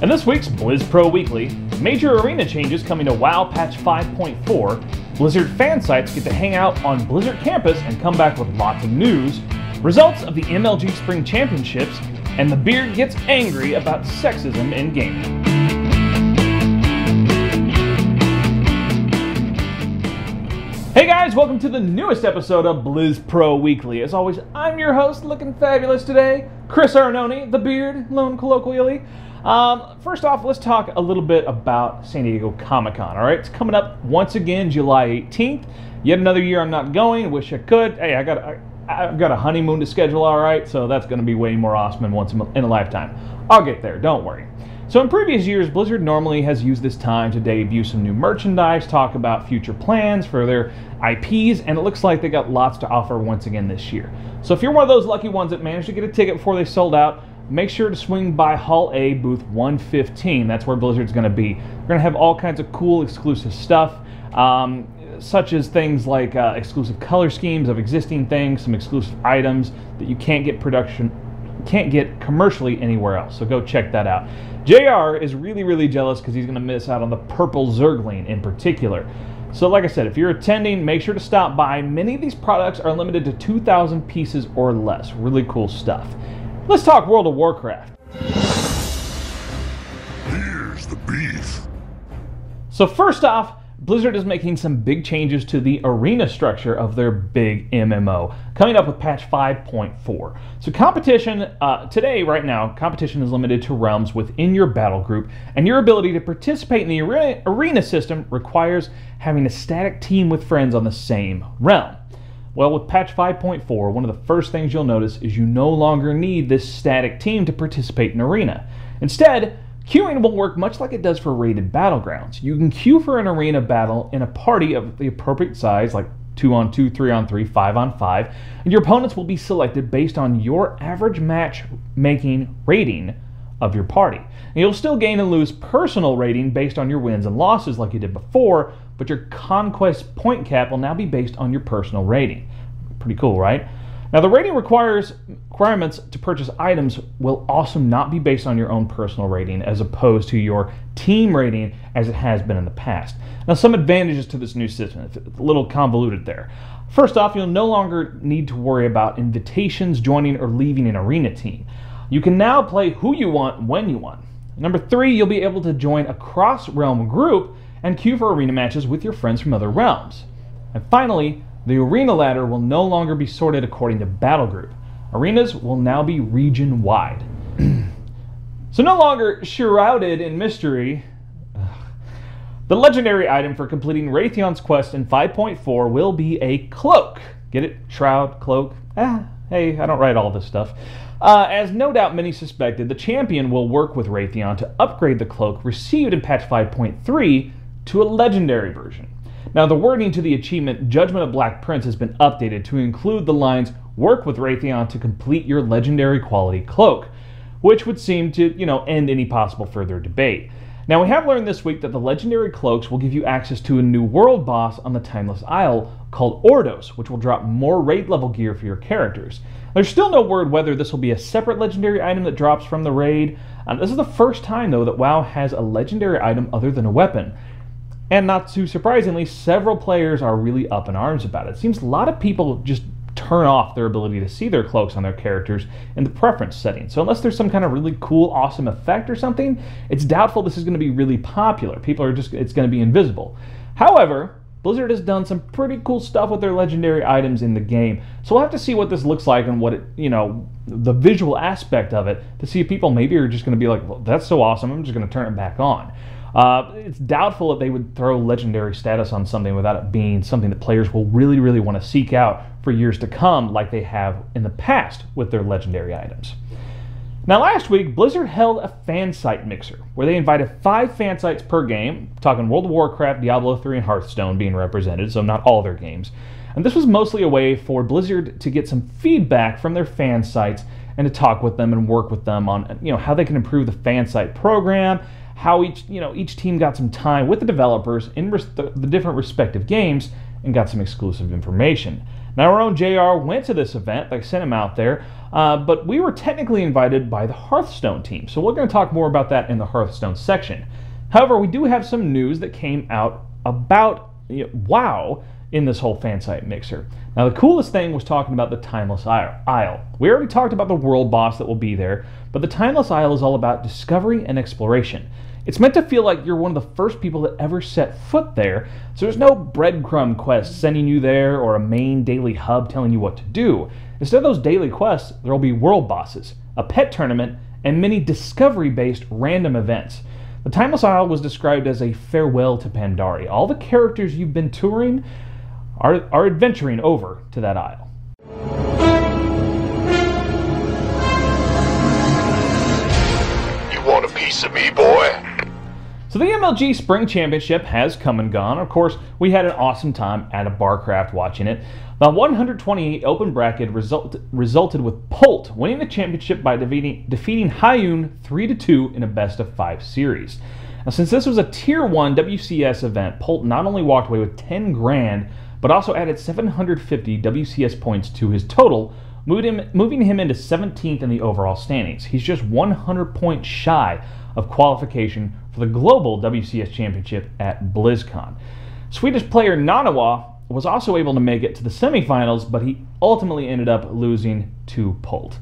And this week's BlizzPro Weekly, major arena changes coming to WoW patch 5.4, Blizzard fan sites get to hang out on Blizzard campus and come back with lots of news, results of the MLG Spring Championships, and the Beard gets angry about sexism in gaming. Hey guys, welcome to the newest episode of BlizzPro Weekly. As always, I'm your host, looking fabulous today, Chris Arnone, the Beard, known colloquially. First off, let's talk a little bit about San Diego Comic-Con, alright? It's coming up once again, July 18th. Yet another year I'm not going, wish I could. Hey, I've got a honeymoon to schedule, alright? So that's going to be way more awesome than once in a lifetime. I'll get there, don't worry. So in previous years, Blizzard normally has used this time to debut some new merchandise, talk about future plans for their IPs, and it looks like they got lots to offer once again this year. So if you're one of those lucky ones that managed to get a ticket before they sold out, make sure to swing by Hall A, booth 115. That's where Blizzard's going to be. We're going to have all kinds of cool exclusive stuff, such as things like exclusive color schemes of existing things, some exclusive items that you can't get commercially anywhere else. So go check that out. JR is really jealous because he's going to miss out on the purple Zergling in particular. So like I said, if you're attending, make sure to stop by. Many of these products are limited to 2,000 pieces or less. Really cool stuff. Let's talk World of Warcraft. Here's the beef. So first off, Blizzard is making some big changes to the arena structure of their big MMO, coming up with patch 5.4. So competition, right now, competition is limited to realms within your battle group, and your ability to participate in the arena system requires having a static team with friends on the same realm. Well, with patch 5.4, one of the first things you'll notice is you no longer need this static team to participate in arena. Instead, queuing will work much like it does for rated battlegrounds. You can queue for an arena battle in a party of the appropriate size, like 2-on-2, 3-on-3, 5-on-5, and your opponents will be selected based on your average match-making rating of your party. And you'll still gain and lose personal rating based on your wins and losses like you did before, but your conquest point cap will now be based on your personal rating. Pretty cool, right? Now, the rating requirements to purchase items will also not be based on your own personal rating as opposed to your team rating as it has been in the past. Now, some advantages to this new system. It's a little convoluted there. First off, you'll no longer need to worry about invitations, joining, or leaving an arena team. You can now play who you want when you want. Number 3, you'll be able to join a cross-realm group and queue for arena matches with your friends from other realms. And finally, the arena ladder will no longer be sorted according to battle group. Arenas will now be region-wide. So no longer shrouded in mystery, the legendary item for completing Raytheon's quest in 5.4 will be a cloak. Get it? Shroud, cloak? Hey, I don't write all this stuff. As no doubt many suspected, the champion will work with Raytheon to upgrade the cloak received in patch 5.3 to a legendary version. Now, the wording to the achievement Judgment of Black Prince has been updated to include the lines, work with Raytheon to complete your legendary quality cloak, which would seem to, end any possible further debate. Now, we have learned this week that the legendary cloaks will give you access to a new world boss on the Timeless Isle called Ordos, which will drop more raid level gear for your characters. There's still no word whether this will be a separate legendary item that drops from the raid. This is the first time, though, that WoW has a legendary item other than a weapon. And not too surprisingly, several players are really up in arms about it. It seems a lot of people just turn off their ability to see their cloaks on their characters in the preference setting. So unless there's some kind of really cool, awesome effect or something, it's doubtful this is going to be really popular. It's going to be invisible. However, Blizzard has done some pretty cool stuff with their legendary items in the game. So we'll have to see what this looks like and what it, the visual aspect of it to see if people maybe are just going to be like, well, that's so awesome, I'm just going to turn it back on. It's doubtful that they would throw legendary status on something without it being something that players will really want to seek out for years to come like they have in the past with their legendary items. Now, last week, Blizzard held a fan site mixer where they invited 5 fan sites per game, talking World of Warcraft, Diablo III, and Hearthstone being represented, so not all their games. And this was mostly a way for Blizzard to get some feedback from their fan sites and to talk with them and work with them on how they can improve the fan site program, how each team got some time with the developers in the different respective games and got some exclusive information. Now, our own JR went to this event. They sent him out there, but we were technically invited by the Hearthstone team, so we're going to talk more about that in the Hearthstone section. However, we do have some news that came out about WoW in this whole fansite mixer. Now, the coolest thing was talking about the Timeless Isle. We already talked about the world boss that will be there, but the Timeless Isle is all about discovery and exploration. It's meant to feel like you're one of the first people that ever set foot there, so there's no breadcrumb quest sending you there or a main daily hub telling you what to do. Instead of those daily quests, there will be world bosses, a pet tournament, and many discovery-based random events. The Timeless Isle was described as a farewell to Pandaria. All the characters you've been touring are adventuring over to that isle. You want a piece of me, boy? So the MLG Spring Championship has come and gone. Of course, we had an awesome time at a Warcraft watching it. The 128 open bracket resulted with Pult winning the championship by defeating Hyun 3-2 in a best-of-5 series. Now, since this was a Tier 1 WCS event, Pult not only walked away with 10 grand, but also added 750 WCS points to his total, moving him into 17th in the overall standings. He's just 100 points shy of qualification for the global WCS championship at BlizzCon. Swedish player Nanawa was also able to make it to the semifinals, but he ultimately ended up losing to Pult.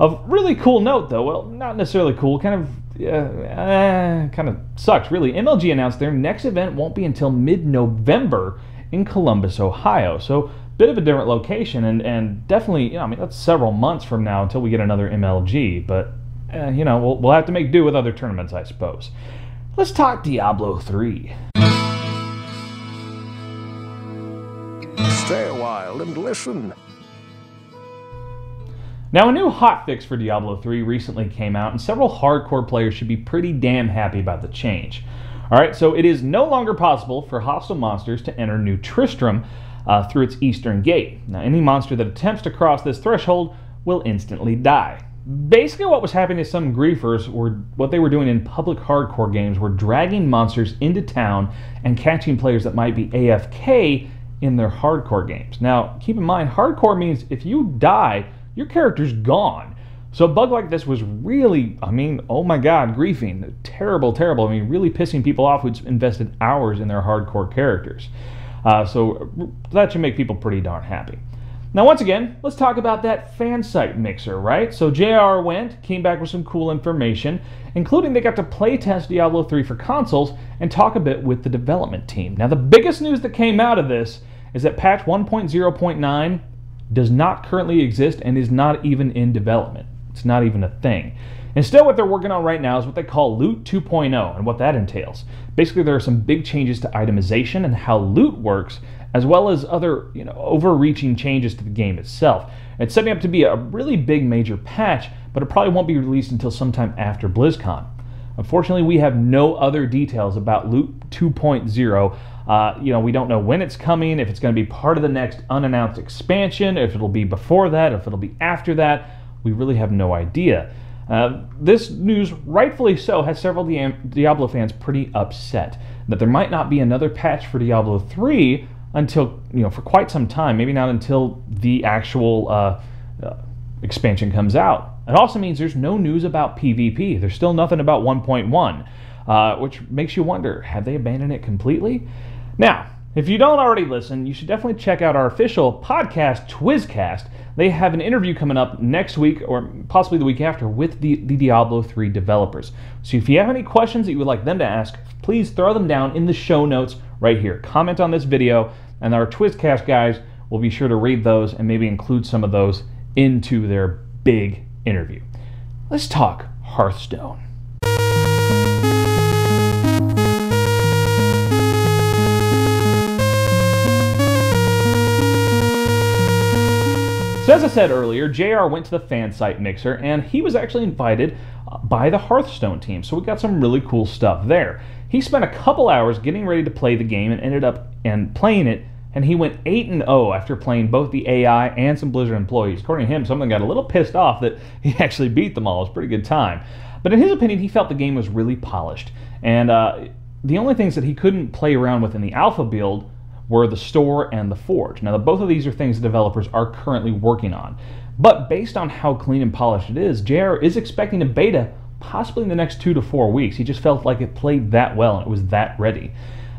Of really cool note, though, well, not necessarily cool, kind of sucks, really. MLG announced their next event won't be until mid-November in Columbus, Ohio. So, bit of a different location, and definitely, that's several months from now until we get another MLG, but, we'll have to make do with other tournaments, I suppose. Let's talk Diablo III. Stay a while and listen. Now, a new hotfix for Diablo III recently came out, and several hardcore players should be pretty damn happy about the change. Alright, so it is no longer possible for hostile monsters to enter New Tristram through its eastern gate. Now, any monster that attempts to cross this threshold will instantly die. Basically, what was happening to some griefers, were what they were doing in public hardcore games, were dragging monsters into town and catching players that might be AFK in their hardcore games. Now, keep in mind, hardcore means if you die, your character's gone. So a bug like this was really, oh my god, griefing. Terrible, terrible. Really pissing people off who'd invested hours in their hardcore characters. So that should make people pretty darn happy. Now, once again, let's talk about that fan site mixer, right? So JR came back with some cool information, including they got to play test Diablo III for consoles and talk a bit with the development team. Now, the biggest news that came out of this is that patch 1.0.9 does not currently exist and is not even in development. It's not even a thing. Instead, what they're working on right now is what they call Loot 2.0 and what that entails. Basically, there are some big changes to itemization and how loot works, as well as other overreaching changes to the game itself. It's setting up to be a really big major patch, but it probably won't be released until sometime after BlizzCon. Unfortunately, we have no other details about Loot 2.0. We don't know when it's coming, if it's going to be part of the next unannounced expansion, if it'll be before that, if it'll be after that. We really have no idea. This news, rightfully so, has several Diablo fans pretty upset that there might not be another patch for Diablo 3 until, for quite some time, maybe not until the actual expansion comes out. It also means there's no news about PvP. There's still nothing about 1.1, which makes you wonder, have they abandoned it completely? Now, if you don't already listen, you should definitely check out our official podcast, Twizcast. They have an interview coming up next week, or possibly the week after, with the Diablo 3 developers. So if you have any questions that you would like them to ask, please throw them down in the show notes right here. Comment on this video, and our Twizcast guys will be sure to read those and maybe include some of those into their big interview. Let's talk Hearthstone. So as I said earlier, JR went to the fan site mixer, and he was actually invited by the Hearthstone team, so we got some really cool stuff there. He spent a couple hours getting ready to play the game and ended up playing it, and he went 8-0 after playing both the AI and some Blizzard employees. According to him, someone got a little pissed off that he actually beat them all. It was a pretty good time. But in his opinion, he felt the game was really polished, and the only things that he couldn't play around with in the alpha build were the store and the forge. Now, both of these are things the developers are currently working on. But based on how clean and polished it is, JR is expecting a beta possibly in the next 2 to 4 weeks. He just felt like it played that well and it was that ready.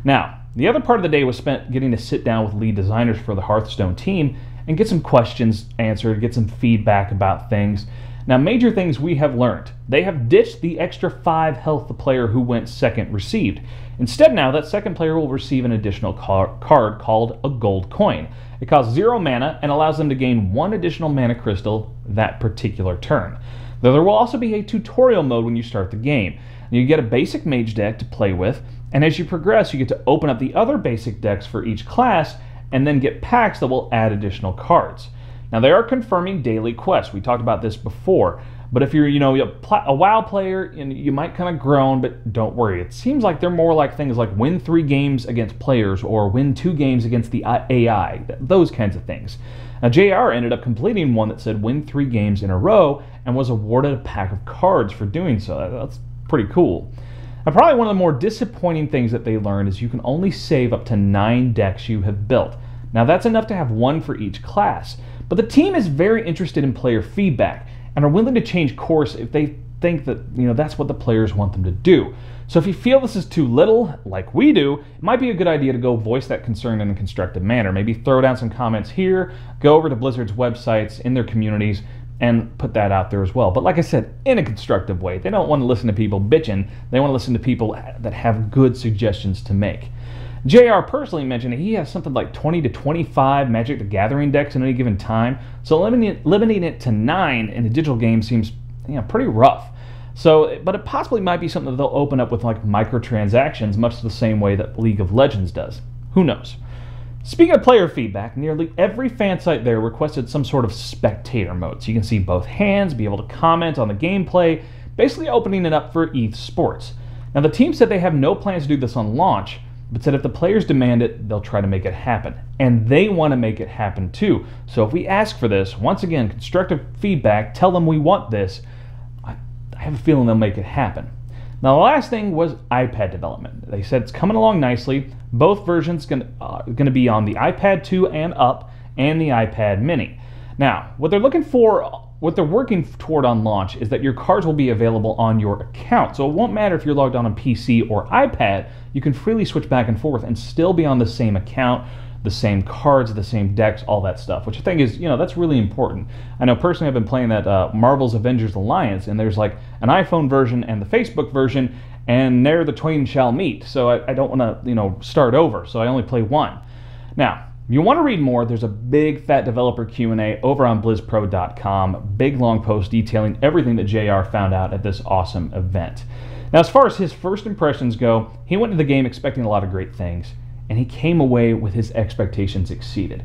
Now, the other part of the day was spent getting to sit down with lead designers for the Hearthstone team and get some questions answered, get some feedback about things. Now, major things we have learned. They have ditched the extra 5 health the player who went second received. Instead now, that second player will receive an additional card called a gold coin. It costs 0 mana and allows them to gain 1 additional mana crystal that particular turn. Though there will also be a tutorial mode when you start the game. You get a basic mage deck to play with, and as you progress, you get to open up the other basic decks for each class and then get packs that will add additional cards. Now, they are confirming daily quests. We talked about this before, but if you're, a WoW player, you might kind of groan, but don't worry. It seems like they're more like things like win 3 games against players or win 2 games against the AI, those kinds of things. Now, JR ended up completing one that said win 3 games in a row and was awarded a pack of cards for doing so. That's pretty cool. Now, probably one of the more disappointing things that they learned is you can only save up to 9 decks you have built. Now, that's enough to have 1 for each class. But the team is very interested in player feedback and are willing to change course if they think that that's what the players want them to do. So if you feel this is too little, like we do, it might be a good idea to go voice that concern in a constructive manner. Maybe throw down some comments here, go over to Blizzard's websites in their communities, and put that out there as well. But like I said, in a constructive way. They don't want to listen to people bitching. They want to listen to people that have good suggestions to make. JR personally mentioned that he has something like 20 to 25 Magic the Gathering decks in any given time, so limiting it to 9 in a digital game seems pretty rough. So, but it possibly might be something that they'll open up with like microtransactions, much the same way that League of Legends does. Who knows? Speaking of player feedback, nearly every fan site there requested some sort of spectator mode, so you can see both hands, be able to comment on the gameplay, basically opening it up for ETH Sports. Now, the team said they have no plans to do this on launch, but said if the players demand it, they'll try to make it happen. And they want to make it happen too. So if we ask for this, once again, constructive feedback, tell them we want this, I have a feeling they'll make it happen. Now, the last thing was iPad development. They said it's coming along nicely. Both versions going to be on the iPad 2 and up and the iPad mini. Now, what they're working toward on launch is that your cards will be available on your account. So it won't matter if you're logged on PC or iPad, you can freely switch back and forth and still be on the same account, the same cards, the same decks, all that stuff, which I think is, that's really important. I know personally I've been playing that Marvel's Avengers Alliance, and there's like an iPhone version and the Facebook version, and there the twain shall meet. So I don't want to, start over, so I only play one. Now, if you want to read more, there's a big fat developer Q&A over on BlizzPro.com, big long post detailing everything that JR found out at this awesome event. Now, as far as his first impressions go, he went into the game expecting a lot of great things, and he came away with his expectations exceeded.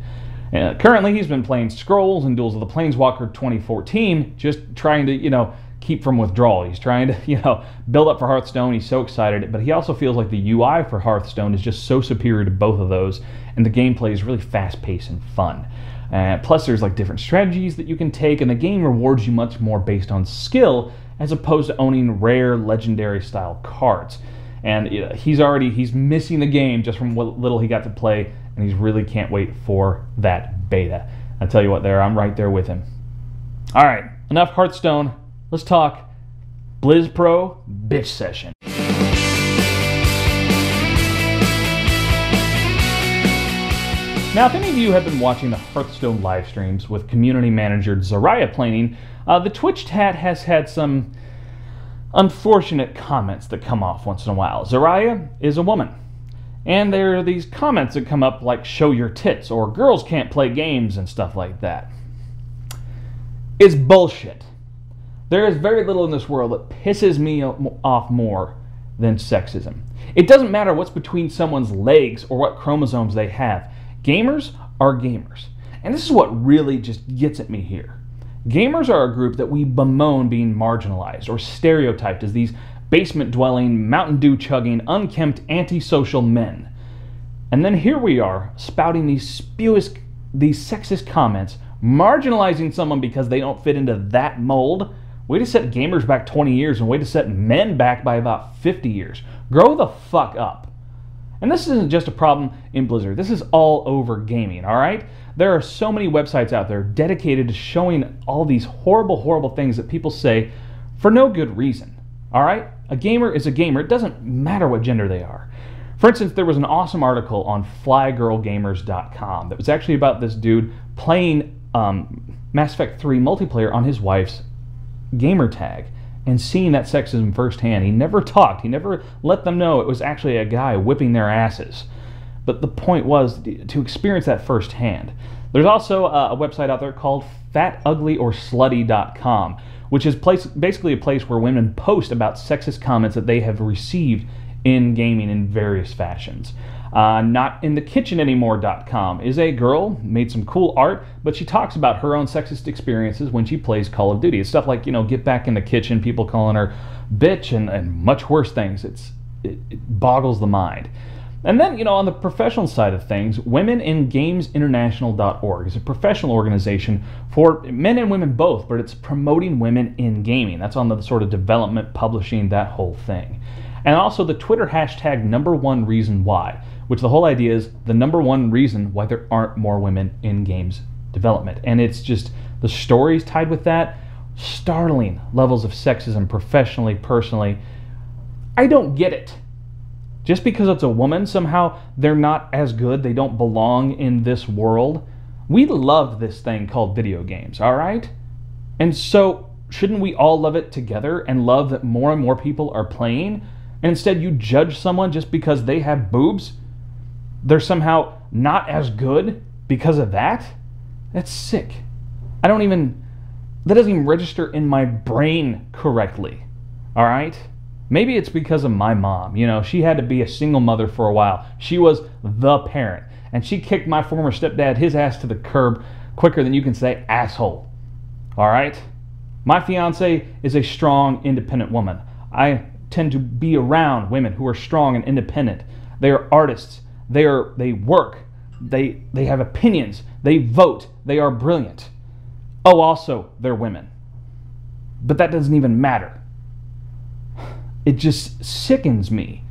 Currently, he's been playing Scrolls and Duels of the Planeswalker 2014, just trying to, keep from withdrawal. He's trying to, build up for Hearthstone. He's so excited, but he also feels like the UI for Hearthstone is just so superior to both of those, and the gameplay is really fast-paced and fun. Plus, there's like different strategies that you can take, and the game rewards you much more based on skill as opposed to owning rare, legendary-style cards. And he's missing the game just from what little he got to play, and he really can't wait for that beta. I tell you what, I'm right there with him. All right, enough Hearthstone. Let's talk BlizzPro Bitch Session. Now, if any of you have been watching the Hearthstone live streams with community manager Zarya playing, the Twitch chat has had some unfortunate comments that come off once in a while. Zarya is a woman, and there are these comments that come up like "show your tits" or "girls can't play games" and stuff like that. It's bullshit. There is very little in this world that pisses me off more than sexism. It doesn't matter what's between someone's legs or what chromosomes they have. Gamers are gamers. And this is what really just gets at me here. Gamers are a group that we bemoan being marginalized or stereotyped as these basement-dwelling, Mountain Dew-chugging, unkempt, antisocial men. And then here we are, spouting these sexist comments, marginalizing someone because they don't fit into that mold. Way to set gamers back 20 years and way to set men back by about 50 years. Grow the fuck up. And this isn't just a problem in Blizzard. This is all over gaming, all right? There are so many websites out there dedicated to showing all these horrible, horrible things that people say for no good reason, all right? A gamer is a gamer. It doesn't matter what gender they are. For instance, there was an awesome article on flygirlgamers.com that was actually about this dude playing Mass Effect 3 multiplayer on his wife's gamer tag and seeing that sexism firsthand. He never talked. He never let them know it was actually a guy whipping their asses. But the point was to experience that firsthand. There's also a website out there called fatuglyOrslutty.com, which is basically a place where women post about sexist comments that they have received in gaming in various fashions. NotInTheKitchenAnymore.com is a girl, made some cool art, but she talks about her own sexist experiences when she plays Call of Duty. It's stuff like, get back in the kitchen, people calling her bitch, and much worse things. It boggles the mind. And then, on the professional side of things, WomenInGamesInternational.org is a professional organization for men and women both, but it's promoting women in gaming. That's on the sort of development, publishing, that whole thing. And also the Twitter hashtag #1reasonwhy, which the whole idea is the #1 reason why there aren't more women in games development. And it's just the stories tied with that, startling levels of sexism professionally, personally. I don't get it. Just because it's a woman, somehow they're not as good, they don't belong in this world. We love this thing called video games, all right? And so shouldn't we all love it together and love that more and more people are playing? And instead you judge someone just because they have boobs? They're somehow not as good because of that? That's sick. That doesn't even register in my brain correctly, all right? Maybe it's because of my mom. She had to be a single mother for a while. She was the parent. And she kicked my former stepdad, his ass to the curb quicker than you can say asshole. All right? My fiance is a strong, independent woman. I tend to be around women who are strong and independent. They are artists. They work. They have opinions. They vote. They are brilliant. Oh, also, they're women. But that doesn't even matter. It just sickens me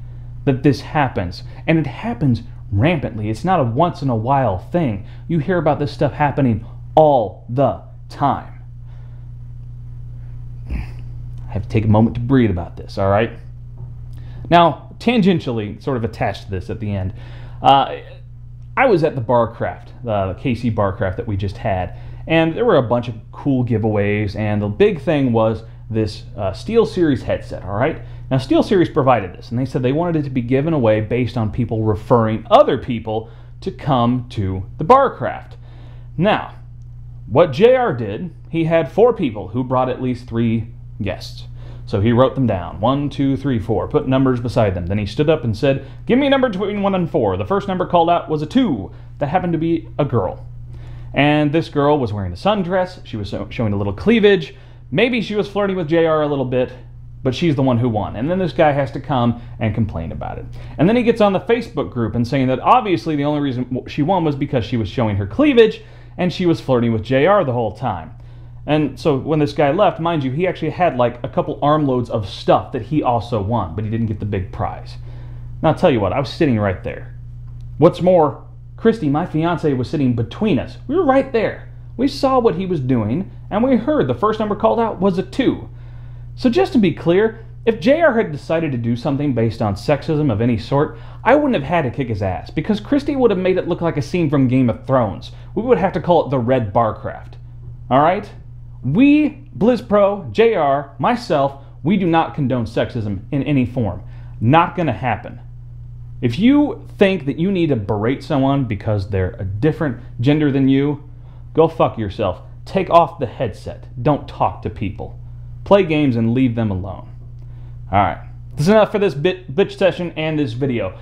that this happens. And it happens rampantly. It's not a once in a while thing. You hear about this stuff happening all the time. I have to take a moment to breathe about this, all right? Now, tangentially, sort of attached to this at the end, I was at the Warcraft, the KC Warcraft that we just had, and there were a bunch of cool giveaways, and the big thing was this SteelSeries headset, all right? Now, SteelSeries provided this, and they said they wanted it to be given away based on people referring other people to come to the Warcraft. Now, what JR did, he had 4 people who brought at least 3 guests. So he wrote them down, 1, 2, 3, 4, put numbers beside them. Then he stood up and said, give me a number between 1 and 4. The first number called out was a 2. That happened to be a girl. And this girl was wearing a sundress. She was showing a little cleavage. Maybe she was flirting with JR a little bit, but she's the one who won. And then this guy has to come and complain about it. And then he gets on the Facebook group and saying that obviously the only reason she won was because she was showing her cleavage and she was flirting with JR the whole time. And so when this guy left, mind you, he actually had like a couple armloads of stuff that he also won, but he didn't get the big prize. Now I'll tell you what, I was sitting right there. What's more, Christy, my fiance, was sitting between us. We were right there. We saw what he was doing, and we heard the first number called out was a 2. So just to be clear, if JR had decided to do something based on sexism of any sort, I wouldn't have had to kick his ass, because Christy would have made it look like a scene from Game of Thrones. We would have to call it the Red Warcraft. Alright? We, BlizzPro, JR, myself, we do not condone sexism in any form. Not gonna happen. If you think that you need to berate someone because they're a different gender than you, go fuck yourself. Take off the headset. Don't talk to people. Play games and leave them alone. Alright, this is enough for this bitch session and this video.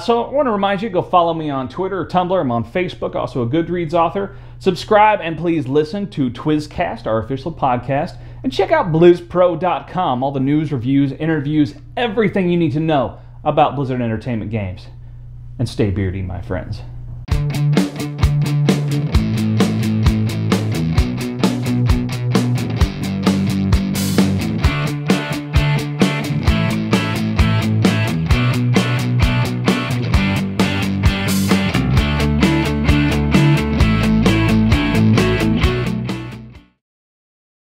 So I want to remind you, go follow me on Twitter or Tumblr. I'm on Facebook, also a Goodreads author. Subscribe and please listen to Twizcast, our official podcast. And check out BlizzPro.com, all the news, reviews, interviews, everything you need to know about Blizzard Entertainment games. And stay beardy, my friends.